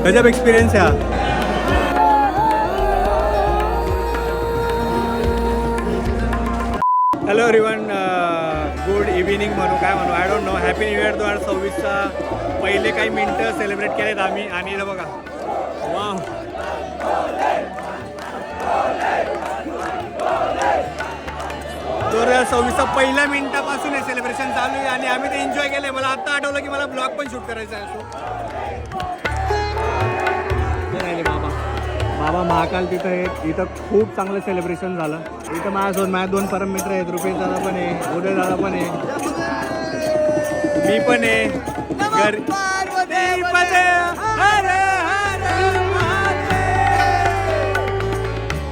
गजब एक्सपिरियन्स आहे हा. हॅलो एव्हरीवन, गुड इव्हिनिंग म्हणू काय म्हणू, I don't know. Happy new year 2026चा पहिले काही मिनटं सेलिब्रेट केलेत आम्ही. आणि इथं बघा, वाव, 2026चा पहिल्या मिनिटापासून हे सेलिब्रेशन चालू आहे आणि आम्ही ते एन्जॉय केले. मला आत्ता आठवलं की मला ब्लॉग पण शूट करायचा आहे. बाबा महाकाल तिथं आहे. इथं खूप चांगलं सेलिब्रेशन झालं. इथं माझ्या दोन परम मित्र आहेत. रुपेश दादा पण आहे, उदय दादा पण आहे, मी पण आहे.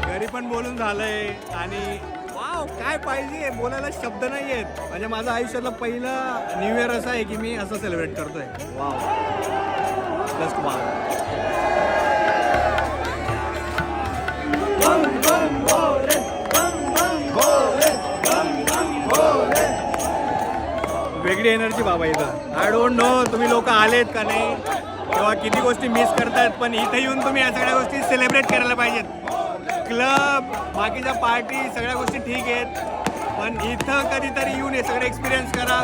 घरी पण बोलून झालंय. आणि वाव, काय पाहिजे, बोलायला शब्द नाही आहेत. म्हणजे माझं आयुष्यातलं पहिलं न्यू इयर असं आहे की मी असं सेलिब्रेट करतोय. Wow, just wow. वेगळी एनर्जी बाबा इथं. आय डोंट नो तुम्ही लोक आलेत का नाही किंवा किती गोष्टी मिस करतायत, पण इथं येऊन तुम्ही या सगळ्या गोष्टी सेलिब्रेट करायला पाहिजेत. क्लब, बाकीच्या पार्टी, सगळ्या गोष्टी ठीक आहेत, पण इथं कधीतरी येऊन हे सगळे एक्सपिरियन्स करा.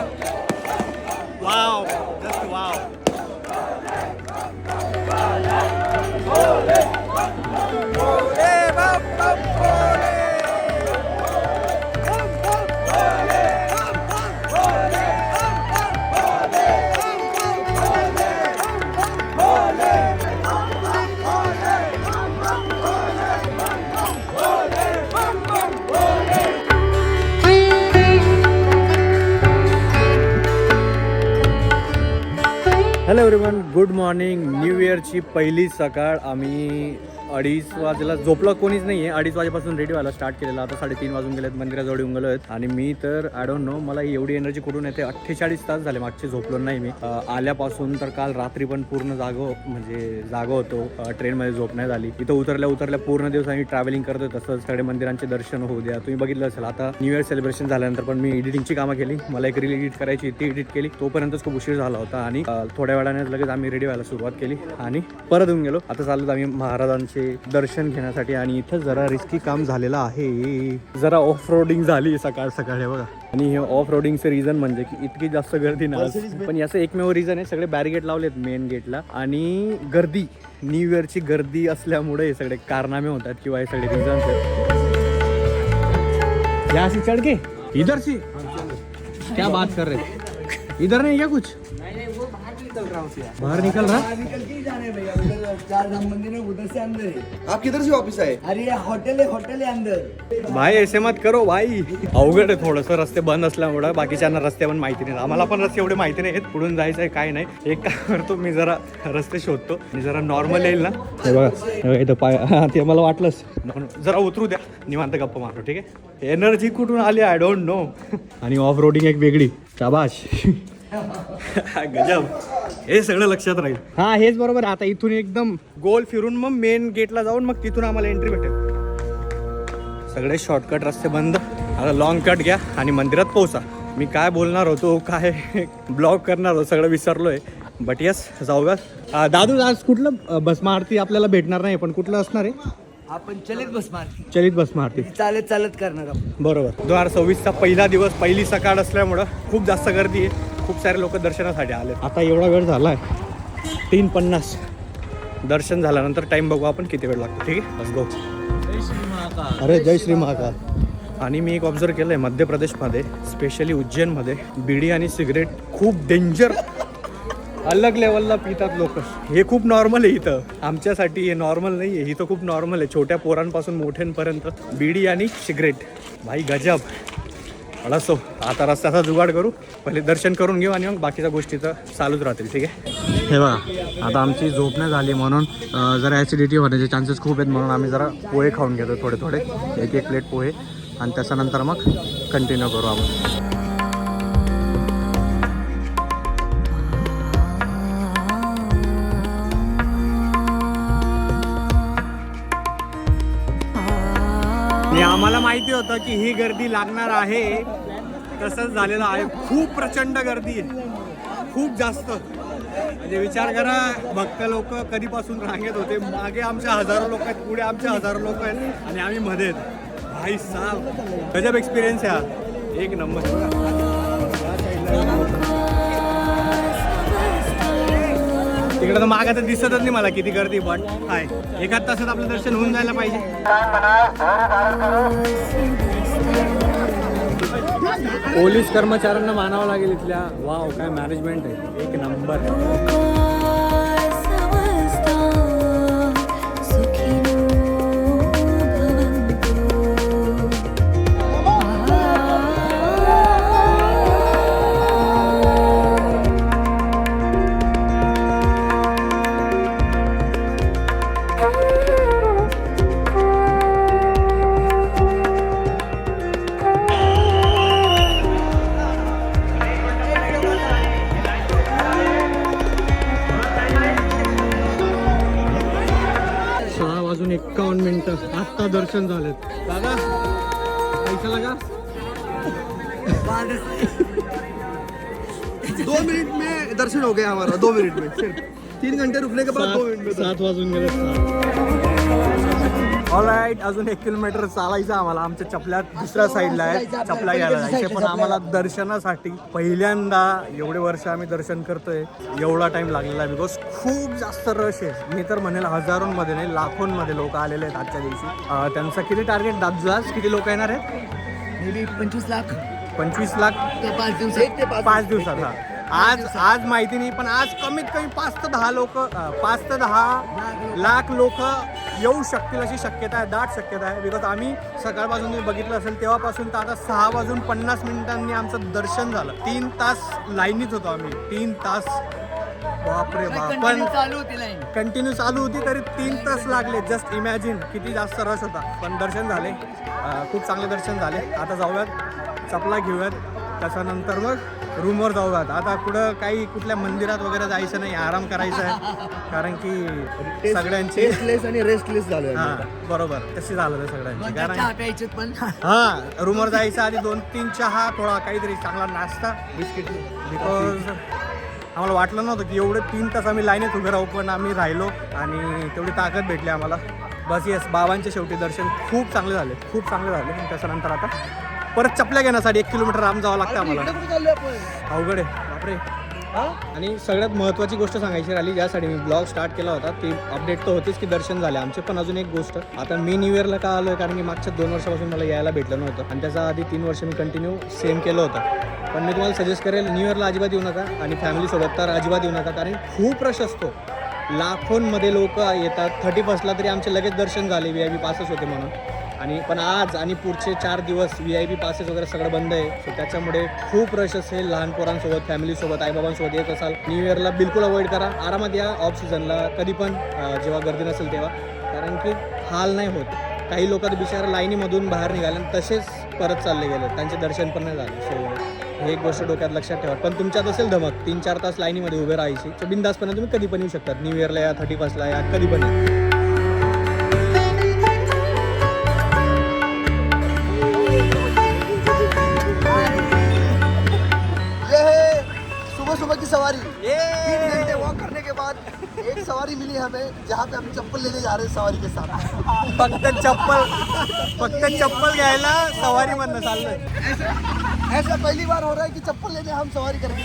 Wow, just wow. Hello everyone, good morning. New इयरची पहिली सकाळ. आम्ही 2:30 वाजेला झोपलो, कोणीच नाही आहे. 2:30 वाजेपासून रेडी व्हायला स्टार्ट केलेला. आता 3:30 वाजून गेलेत, मंदिराजवळ येऊन गेलो आहेत. आणि मी तर आय डोंट नो मला एवढी एनर्जी कुठून येते. 48 तास झाले मागचे झोपलो नाही मी. आल्यापासून तर काल रात्री पण पूर्ण जागो होतो. ट्रेनमध्ये झोप नाही झाली. इथं उतरल्या पूर्ण दिवस आम्ही ट्रॅव्हलिंग करतो. तसंच सगळे मंदिरांचे दर्शन होऊ द्या. तुम्ही बघितलं असेल. आता न्यू इयर सेलिब्रेशन झाल्यानंतर पण मी एडिटिंगची कामं केली. मला एक रील एडिट करायची, ती एडिट केली. तोपर्यंतच खूप उशीर झाला होता. आणि थोड्या वेळाने लगेच आम्ही रेडी व्हायला सुरुवात केली आणि परत येऊन गेलो. आता चाललो आम्ही महाराजांचे दर्शन घेण्यासाठी. आणि इथं जरा रिस्की काम झालेलं आहे. जरा ऑफ रोडिंग झाली सकाळ सकाळी बघा. आणि हे ऑफ रोडिंगचं रिझन म्हणजे की इतकी जास्त गर्दी नाही, पण याचं एकमेव रिझन आहे, सगळे बॅरिगेट लावलेत मेन गेटला. आणि गर्दी, न्यू इयरची गर्दी असल्यामुळे हे सगळे कारनामे होतात किंवा हे सगळे रिझन्स आहेत. यहाँ से चढ़ के इधर से क्या बात कर रहे, इधर नहीं क्या कुछ बाहर निकल रहा निकल के ही जाने भैया, उधर चार धाम मंदिर है, उधर से अंदर है. आप किधर से वापस आए? अरे ये होटल है अंदर. भाई ऐसे मत करो भाई. अवघड आहे थोडंसं, रस्ते बंद असल्यामुळं. बाकीच्यांना रस्ते पण माहिती नाही, आम्हाला पण रस्ते एवढे माहिती नाही आहेत. पुढून जायचं आहे काय नाही. एक काम करतो मी, जरा रस्ते शोधतो आणि जरा नॉर्मल येईल ना. हे बघा इथं पाय, ते मला वाटलंच. जरा उतरू द्या, निवांत गप्पा मारो, ठीक आहे. एनर्जी कुठून आली आय डोंट नो. आणि ऑफ रोडिंग एक वेगळी, शाबाश. गजब, हे सगळं लक्षात राहील. हा हेच बरोबर. आता इथून एकदम गोल फिरून मग मेन गेटला जाऊन मग तिथून आम्हाला एंट्री भेटेल. सगळे शॉर्टकट रस्ते बंद. आता लॉंग कट घ्या आणि मंदिरात पोहोचा. मी काय बोलणार होतो, काय ब्लॉग करणार होतो, सगळं विसरलोय. बट यस, जाऊया. दादू, आज कुठलं भस्म आरती आपल्याला भेटणार नाही, पण कुठलं असणार आहे? आपण चलित भस्म आरती चालत करणार आपण. बरोबर. 2026चा पहिला दिवस, पहिली सकाळ असल्यामुळं खूप जास्त गर्दी आहे. खूप सारे लोक दर्शनासाठी आले. आता एवढा वेळ झाला आहे, 3:50. दर्शन झाल्यानंतर टाइम बघू आपण किती वेळ लागतो, ठीक आहे. Let's go. अरे जय श्री महाकाल. आणि मी एक ऑब्झर्व केलं आहे, मध्य प्रदेशमध्ये स्पेशली उज्जैनमध्ये बीडी आणि सिगरेट खूप डेंजर, अलग लेवलला पितात लोक. हे खूप नॉर्मल आहे इथं. आमच्यासाठी हे नॉर्मल नाही आहे, इथं खूप नॉर्मल आहे. छोट्या पोरांपासून मोठ्यांपर्यंत बीडी आणि सिगरेट. भाई गजब. असो, आता रस्त्याचा जुगाड करू, पहिले दर्शन करून घेऊ आणि मग बाकीच्या गोष्टी तर चालूच राहतील, ठीक आहे. हे बघा, आता आमची झोप नाही झाली म्हणून जरा ॲसिडिटी होण्याचे चान्सेस खूप आहेत, म्हणून आम्ही जरा पोहे खाऊन घेतो, थोडे एक प्लेट पोहे. आणि त्याच्यानंतर मग कंटिन्यू करू आपण. आम्हाला माहिती होतं की ही गर्दी लागणार आहे, तसंच झालेलं आहे. खूप प्रचंड गर्दी आहे, खूप जास्त. म्हणजे विचार करा, भक्त लोक कधीपासून रांगेत होते, मागे आमच्या हजारो लोक आहेत, पुढे आमच्या हजारो लोक आहेत आणि आम्ही मध्ये आहेत. भाई साहब गजब एक्सपिरियन्स आहे हा, एक नंबर. तिकडे तर मागा तर दिसतच नाही मला किती गर्दी, बट काय एकाच तासात आपलं दर्शन होऊन जायला पाहिजे. पोलीस कर्मचाऱ्यांना मानावं लागेल इथल्या. वाव काय मॅनेजमेंट आहे, एक नंबर. वाजून 51 मिनिटं आत्ता दर्शन झालेत. दादा पैसा लगा 2 मिनट में दर्शन हो गया हमारा, 2 मिनट में सिर्फ 3 घंटे रुकने के बाद 2 मिनट में 7 वाजून गेले. ऑलराईट, अजून 1 किलोमीटर चालायचं आम्हाला. आमच्या चपल्या दुसऱ्या साईडला आहेत, चपला घ्यायला जायचे. पण आम्हाला दर्शनासाठी पहिल्यांदा एवढे वर्ष आम्ही दर्शन करतोय, एवढा टाइम लागलेला आहे. बिकॉज खूप जास्त रश आहे. मी तर म्हणेल हजारोंमध्ये नाही लाखोंमध्ये लोक आलेले आहेत आजच्या दिवशी. त्यांचं किती टार्गेट दादजाज, किती लोक येणार आहेत? मे बी 25 लाख 25 लाख 5 दिवसात 5 दिवसात. हा, आज माहिती नाही, पण आज कमीत कमी 5 ते 10 लाख लोक येऊ शकतील अशी शक्यता आहे, दाट शक्यता आहे. बिकॉज आम्ही सकाळपासून तुम्ही बघितलं असेल तेव्हापासून तर आता 6 वाजून 50 मिनिटांनी आमचं दर्शन झालं. 3 तास लाईनीत होतो आम्ही, 3 तास. बापरे बाप, पण कंटिन्यू चालू होती तरी 3 तास लागले. जस्ट इमॅजिन किती जास्त रश होता. पण दर्शन झाले, खूप चांगले दर्शन झाले. आता जाऊयात, चपला घेऊयात, त्याच्यानंतर मग रूमवर जाऊयात. आता कुठल्या मंदिरात वगैरे जायचं नाही, आराम करायचा आहे. कारण की सगळ्यांची टेस्टलेस आणि रेस्टलेस झालं. हा बरोबर, तशी झालं ते सगळ्यांची. कारण पण हा, रूमवर जायचं आधी 2-3 चहा, थोडा काहीतरी चांगला नाश्ता, बिस्किट. बिकॉज आम्हाला वाटलं नव्हतं की एवढे 3 तास आम्ही लाईनीत उभे राहू, पण आम्ही राहिलो आणि तेवढी ताकद भेटली आम्हाला. बस येस, बाबांचे शेवटी दर्शन खूप चांगले झाले, खूप चांगले झाले. त्याच्यानंतर आता परत चपल्या घेण्यासाठी 1 किलोमीटर लांब जावं लागतं आम्हाला. अवघड आहे बापरे. आणि सगळ्यात महत्त्वाची गोष्ट सांगायची राहिली, ज्यासाठी मी ब्लॉग स्टार्ट केला होता, ती अपडेट तर होतीच की दर्शन झाले आमचे. पण अजून एक गोष्ट, आता मी न्यू इयरला का आलो आहे, कारण की मागच्या 2 वर्षापासून मला यायला भेटलं नव्हतं. आणि त्याच्या आधी 3 वर्ष मी कंटिन्यू सेम केलं होतं. पण मी तुम्हाला सजेस्ट करेल, न्यू इयरला अजिबात येऊ नका आणि फॅमिलीसोबत तर अजिबात येऊ नका, कारण खूप रश असतो. लाखोंमध्ये लोक येतात. 31ला तरी आमचे लगेच दर्शन झाले, VIP पासेस होते म्हणून. आणि पण आज आणि पुढचे 4 दिवस VIP पासेस वगैरे सगळं बंद आहे. सो त्याच्यामुळे खूप रश असेल. लहान पोरांसोबत, फॅमिलीसोबत, आईबाबांसोबत येत असाल, न्यू इयरला बिलकुल अवॉइड करा. आरामात या ऑफ सीझनला, कधी पण जेव्हा गर्दी नसेल तेव्हा, कारण की हाल नाही होत. काही लोक तर बिचारा लाईनीमधून बाहेर निघाले आणि तसेच परत चालले गेले, त्यांचे दर्शन पण नाही झाले. सो हे एक गोष्ट डोक्यात लक्षात ठेवा. पण तुमच्यात असेल धमक 3-4 तास लाईनीमध्ये उभे राहायची, तर बिंदासपणे तुम्ही कधी पण येऊ शकतात. न्यू इयरला या, 31ला या, कधी पण या. सुबह की सवारी 3 घंटे वॉक करने के बाद एक सवारी मिली हमें, जहाँ पे हम चप्पल लेने जा रहे हैं सवारी के साथ. फक्त चप्पल घ्यायला सवारी मधनं चाललंय. ऐसा पहली बार हो रहा है कि चप्पल लेने हम सवारी करेंगे.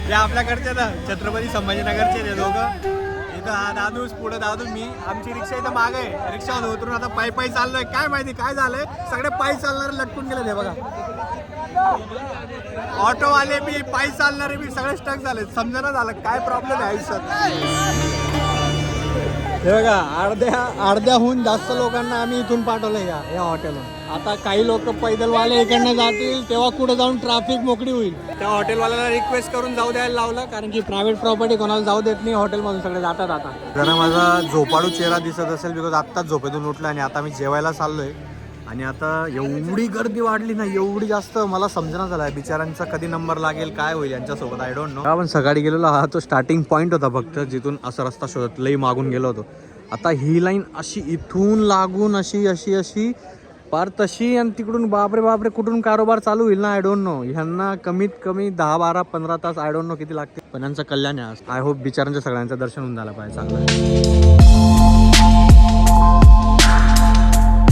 हे आपल्याकडचे ना छत्रपती संभाजीनगरचे ते दोघं. इथं हा दादूस, पुढे दादू, मी. आमची रिक्षा इथं मागे आहे. रिक्षावर उतरून आता पायी चाललोय. काय माहिती काय झालंय, सगळे पायी चालणारे लटकून गेले. हे बघा, ऑटोवाले बी, पायी चालणारे बी सगळे स्टक झाले. समजना झालं काय प्रॉब्लेम आहे आयुष्यात. हे बघा, अर्ध्याहून जास्त लोकांना आम्ही इथून पाठवलं या हॉटेलवर. आता काही लोक पैदलवाले इकडनं जातील, तेव्हा कुठं जाऊन ट्रॅफिक मोकळी होईल. त्या हॉटेलवाल्याला रिक्वेस्ट करून जाऊ द्यायला लावलं, कारण की प्रायव्हेट प्रॉपर्टी कोणाला जाऊ देत नाही हॉटेलमधून, सगळे जातात. आता जरा माझा झोपाडू चेहरा दिसत असेल, बिकॉज आत्ताच झोपेतून उठला आणि आता मी जेवायला चाललोय. आणि आता एवढी गर्दी वाढली ना, एवढी जास्त, मला समजना झालाय बिचारांचा कधी नंबर लागेल, काय होईल यांच्यासोबत, आय डोंट नो. आपण सकाळी गेलेलो, हा तो स्टार्टिंग पॉईंट होता फक्त, जिथून असा रस्ता शोधत लई मागून गेलो होतो. आता ही लाईन अशी इथून लागून अशी पार तशी आणि तिकडून बापरे बापरे कुठून कारोबार चालू होईल ना आय डोंट नो. ह्यांना कमीत कमी 10-12-15 तास आय डोंट नो किती लागते, पण यांचं कल्याण आहे आज. आय होप बिचारांच्या सगळ्यांचं दर्शन होऊन झालं पाहिजे चांगलं.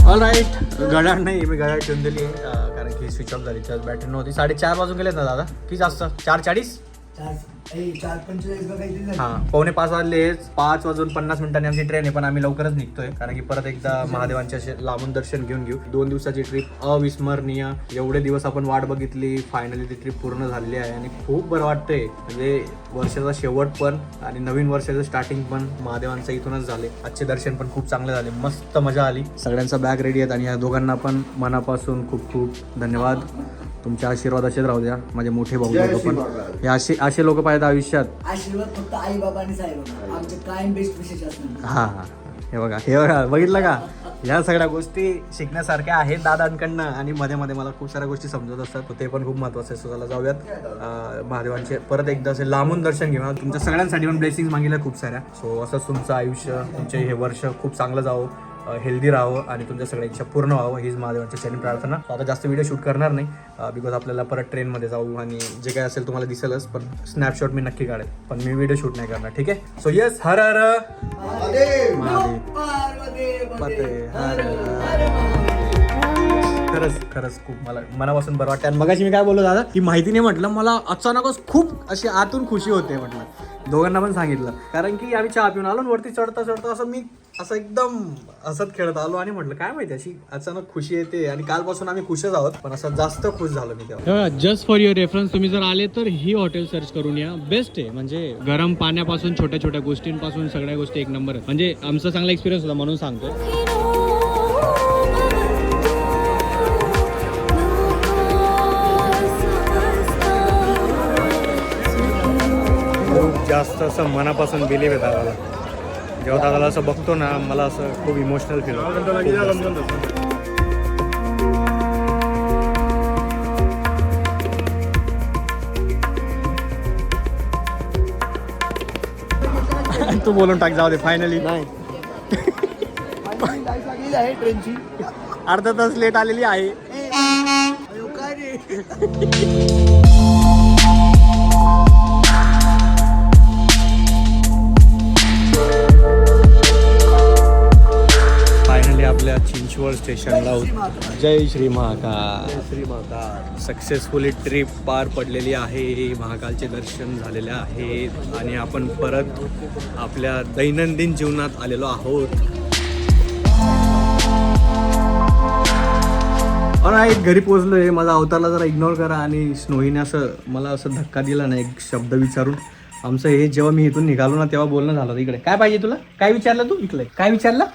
ऑल राईट, घड्याळ नाही, मी घड्याळ ठेवून दिली कारण की स्विच ऑफ झाली, चार्ज बॅटरी नव्हती. 4:30 वाजून गेलेत ना दादा, की जास्त 4:40? 4:45 हा, 4:45 वाजले. 5:50 आमची ट्रेन आहे, पण आम्ही लवकरच निघतोय कारण की परत एकदा महादेवांचे असे लांबून दर्शन घेऊन घेऊ. 2 दिवसाची ट्रिप अविस्मरणीय. एवढे दिवस आपण वाट बघितली, फायनली ती ट्रिप पूर्ण झालेली आहे आणि खूप बरं वाटतंय. म्हणजे वर्षाचा शेवट पण आणि नवीन वर्षाचं स्टार्टिंग पण महादेवांचं इथूनच झाले. आजचे दर्शन पण खूप चांगले झाले, मस्त मजा आली. सगळ्यांचा बॅग रेडी आहेत आणि या दोघांना पण मनापासून खूप खूप धन्यवाद. तुमच्या आशीर्वाद असेच राहू द्या, माझे मोठे भाऊ लोक पण. हे असे लोक पाहिजे आयुष्यात. आशीर्वाद फक्त आई बाबा आणि साहेब आमचे कायम बेस्ट विशेष असणार. हा, हे बघा बघितलं का, ह्या सगळ्या गोष्टी शिकण्यासारख्या आहेत दादांकडनं आणि मध्ये मध्ये मला खूप साऱ्या गोष्टी समजत असतात, ते पण खूप महत्वाचं आहे. स्वतःला जाऊयात महादेवांचे परत एकदा असे लांबून दर्शन घेऊया. तुमच्या सगळ्यांसाठी पण ब्लेसिंग मागितल्या खूप साऱ्या. सो असंच तुमचं आयुष्य, तुमचे हे वर्ष खूप चांगलं जावं, हेल्दी राहावं आणि तुमच्या सगळ्या इच्छा पूर्ण व्हावं, हीच महादेवांच्या चरणी प्रार्थना. आता जास्त व्हिडिओ शूट करणार नाही बिकॉज आपल्याला परत ट्रेनमध्ये जाऊ आणि जे काय असेल तुम्हाला दिसेलच, पण स्नॅपशॉट मी नक्की काढेल, पण मी व्हिडिओ शूट नाही करणार. ठीक आहे. सो येस, हर हर महादेव. खरंच खूप मला मनापासून बरं वाटतं. आणि मगाशी मी काय बोललो दादा, की माहिती नाही म्हटलं, मला अचानकच खूप अशी आतून खुशी होते म्हटलं. दोघांना पण सांगितलं कारण की आम्ही चहा पिऊन आलो, वरती चढता असं मी एकदम हसत खेळत आलो आणि म्हटलं काय माहिती अशी अचानक खुशी येते. आणि कालपासून आम्ही खुशच आहोत, पण असं जास्त खुश झालो मी तेव्हा. जस्ट फॉर युअर रेफरन्स, तुम्ही जर आले तर ही हॉटेल सर्च करून या, बेस्ट आहे. म्हणजे गरम पाण्यापासून छोट्या छोट्या गोष्टींपासून सगळ्या गोष्टी एक नंबर. म्हणजे आमचा चांगला एक्सपिरियन्स होता म्हणून सांगतो. जास्त असं मनापासून बिलीव्ह आहे दादाला. जेव्हा दादाला असं बघतो ना, मला असं खूप इमोशनल फील होतं. तू बोलून टाक, जाऊ दे. फायनली नाही आहे ट्रेनची, अर्धा तास लेट आलेली आहे. आपल्या चिंचवड स्टेशनला जय श्री महाकाल. श्री महाकाल. सक्सेसफुली ट्रिप पार पडलेली आहे, महाकालचे दर्शन झालेले आहेत आणि आपण परत आपल्या दैनंदिन जीवनात आलेलो आहोत. ऑलराईट, घरी पोहोचलोय. माझा अवतारला जरा इग्नोर करा. आणि स्नोईने असं मला असं धक्का दिला ना एक शब्द विचारून. आमचं हे जेव्हा मी इथून निघालो ना तेव्हा बोलणं झालं होतं. इकडे काय पाहिजे तुला, काय विचारलं तू, इकडे काय विचारलं?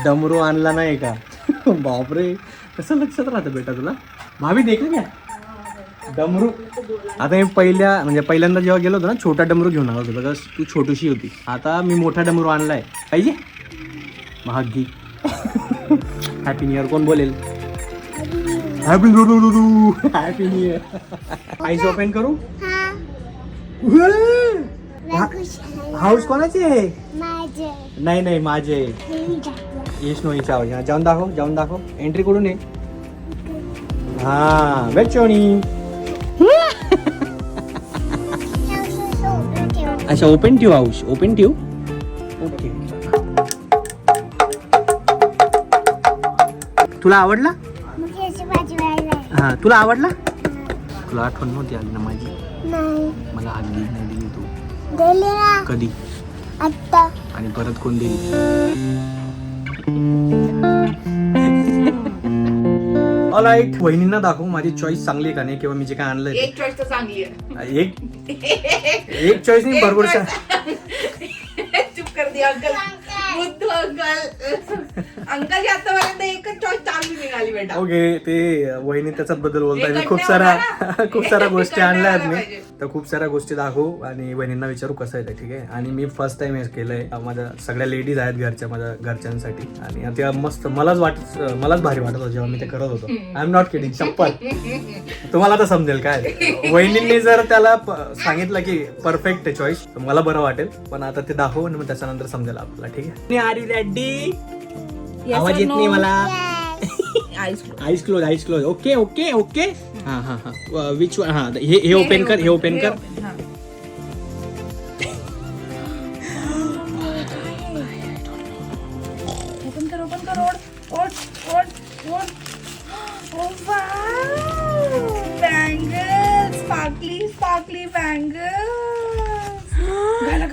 डमरू आणला नाही का? बापरे, कसं लक्षात राहतं बेटा तुला. भाभी देखलं क्या डमरू? आता मी पहिल्यांदा जेव्हा गेलो होतो ना, छोटा डमरू घेऊन आलो होतो, बघा तू छोटीशी होती. आता मी मोठा डमरू आणलाय. पाहिजे? महाग घे. हॅपी न्यू इयर कोण बोलेल? Happy new year. Ice open करू? हाऊस कोणाचे आहे? नाही माझे. येश नोईचा हाऊस. जाऊन दाखव. एंट्री करून ये. हा वेचोणी. अच्छा, ओपन ठेव हाऊस, ओपन ठेव. ओके. तुला आवडला? हा, तुला आवडला? तुला आठवण नव्हती आली ना माझी? मला आली नाही दिली तू. कधी? आता. आणि परत कोण देईल? ऑलराईट, वहिनींना दाखवू माझी चॉईस चांगली आहे का नाही, किंवा मी जे काय आणलंय. एक चॉईस तर चांगली आहे. एक चॉईस नाही, भरपूर. चुप कर दिया अंकल. बुद्धू अंकल आतापर्यंत एकच चॉईस चांगली निघाली बेटा. ओके, ते वहिनी त्याच्यात बद्दल बोलताय. मी खूप साऱ्या गोष्टी आणल्या आहेत मी, तर खूप साऱ्या गोष्टी दाखवू आणि वहिनींना विचारू कसं आहे ते. ठीक आहे. आणि मी फर्स्ट टाइम हे केलंय. माझ्या सगळ्या लेडीज आहेत घरच्या, माझ्या घरच्यांसाठी. आणि ते मस्त मलाच भारी वाटत होतं जेव्हा मी ते करत होतो. आय एम नॉट किडिंग, चप्पल. तुम्हाला आता समजेल काय. वहिनींनी जर त्याला सांगितलं की परफेक्ट आहे चॉईस, तर मला बरं वाटेल. पण आता ते दाखवू आणि मग त्याच्यानंतर समजेल आपल्याला. ठीक आहे. Are you ready? आवाज येत नाही मला. आईस आईस क्लोज. Okay okay okay. हा हा हा. Which one? हा हे ओपन कर, हे ओपन कर. ओपन कर. ओढ. Bangles, sparkly bangles. घाला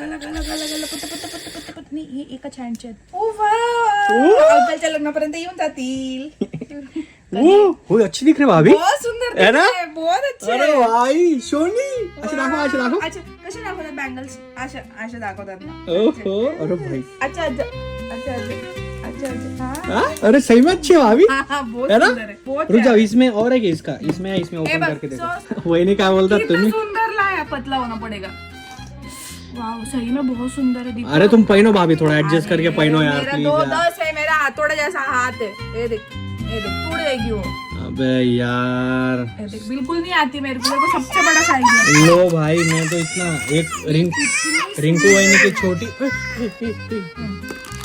पट. नाही, हे एकाच हँडचे आहेत. ओ वाव, अवकालच्या लग्नापर्यंत येऊन जातील. हो अच्छी दिख रही भाभी. बहुत सुंदर है ना? दिख रहे हैं, बहुत अच्छे अरे हैं. भाई सोनी. असे दाखव, असे दाखव. अच्छा, कसे दाखवतात बँगल्स? अशा दाखवतात ना. ओहो. अरे भाई. अच्छा. हाँ? अरे सही में अच्छी है भाभी. बहुत है ना? सुंदर है. बहुत रुक जाओ, प्यारा. इसमें और है क्या इसका? इसमें हे ओपन बघ, करके देखो. वहिनी काय बोलतात कितना तुम्ही? सुंदर लाया, पतला होना पड़ेगा. वाह, सही में बहुत सुंदर है. दीपक. अरे तुम पहनो भाभी, थोड़ा एडजस्ट करके अरे, पहनो यार मेरा प्लीज. 2-10 है, मेरा हथौड़ा जैसा हाथ है. ये देख टूट जाएगी वो. अबे यार. ये देख, बिल्कुल नहीं आती मेरे को सबसे बड़ा साइज है. लो भाई, मैं तो इतना एक रिंकू वहिनी की छोटी.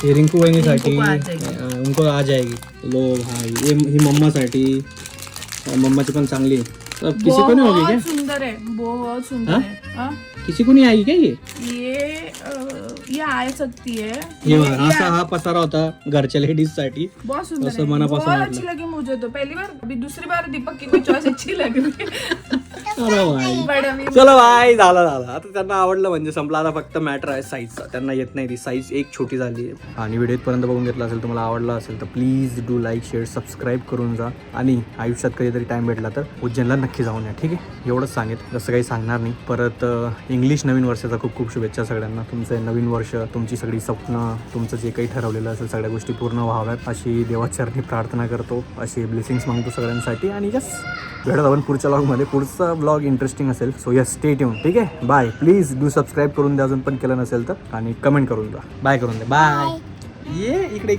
ये रिंकू वहिनी साठी रिंकू को आ जाएगी. उनको आ जाएगी. लो भाई, ये ही मम्मा साठी. मम्माची पण चांगली आहे. अब किसी को नहीं होगी क्या? बहुत सुंदर है, बहुत सुंदर हाँ? है. हाँ? किसी को नहीं आएगी क्या ये? ये आ सकती है. ये असा हा पसारा होता घरच्या लेडीज साठी. बहुत सुंदर असं है. मनापासून बहुत वाटलं. अच्छी लगी मुझे तो. पहली बार, अभी दूसरी बार दीपक की कोई चॉइस अच्छी लग रही है. अरे भाई. बड़ा भी. चलो भाई, झालं आता त्यांना आवडलं म्हणजे संपला. आता फक्त मॅटर आहे साईजचा. त्यांना येत नाही ती साईज एक छोटी झाली आहे. आणि व्हिडिओ पर्यंत बघून घेतला असेल, तुम्हाला आवडला असेल तर please do like, share, subscribe करून जा. आणि आयुष्यात कधीतरी टाइम भेटला तर उज्जैनला नक्की जाऊन या. ठीक आहे, एवढंच सांगेल, जसं काही सांगणार नाही. परत इंग्लिश नवीन वर्षाचा खूप खूप शुभेच्छा सगळ्यांना. तुमचं नवीन वर्ष, तुमची सगळी स्वप्न, तुमचं जे काही ठरवलेलं असेल सगळ्या गोष्टी पूर्ण व्हाव्यात अशी देवाचरणी प्रार्थना करतो. असे ब्लेसिंग्स मागतो सगळ्यांसाठी. आणि भेटत आपण पुढच्या ब्लॉगमध्ये. पुढचा ब्लॉग इंटरेस्टिंग असेल. So yes, stay tune. ठीक आहे, बाय. प्लीज डू सबस्क्राईब करून द्या अजून पण केलं नसेल तर. आणि कमेंट करून द्या. बाय करून द्या. बाय. ये इकडे.